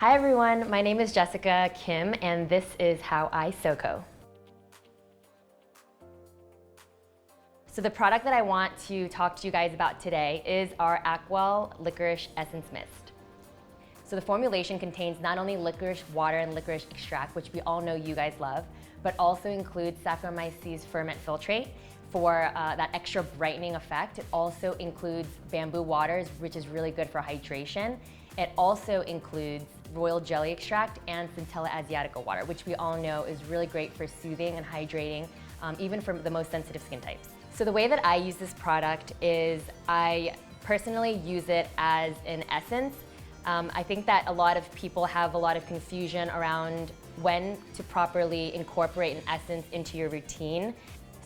Hi everyone, my name is Jessica Kim and this is how I Soko. So the product that I want to talk to you guys about today is our Aqua Licorice Essence Mist. So the formulation contains not only licorice water and licorice extract, which we all know you guys love, but also includes Saccharomyces ferment filtrate for that extra brightening effect. It also includes bamboo waters, which is really good for hydration. It also includes royal jelly extract and Centella asiatica water, which we all know is really great for soothing and hydrating, even for the most sensitive skin types. So the way that I use this product is I personally use it as an essence. I think that a lot of people have a lot of confusion around when to properly incorporate an essence into your routine.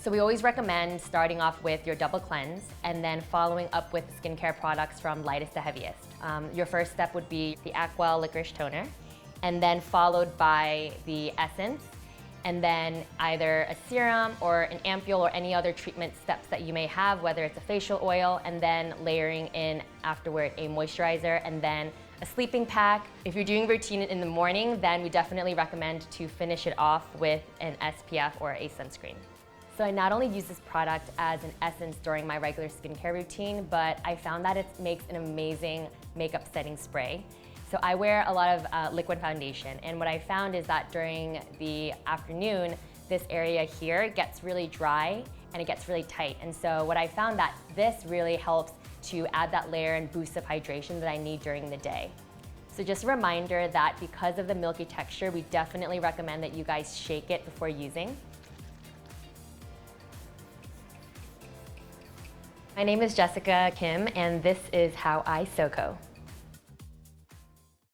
So we always recommend starting off with your double cleanse and then following up with skincare products from lightest to heaviest. Your first step would be the Aqua Licorice Toner, and then followed by the essence, and then either a serum or an ampule or any other treatment steps that you may have, whether it's a facial oil, and then layering in afterward a moisturizer, and then a sleeping pack. If you're doing routine in the morning, then we definitely recommend to finish it off with an SPF or a sunscreen. So I not only use this product as an essence during my regular skincare routine, but I found that it makes an amazing makeup setting spray. So I wear a lot of liquid foundation, and what I found is that during the afternoon, this area here gets really dry and it gets really tight. And so what I found that this really helps to add that layer and boost of hydration that I need during the day. So just a reminder that because of the milky texture, we definitely recommend that you guys shake it before using. My name is Jessica Kim, and this is how I Soko.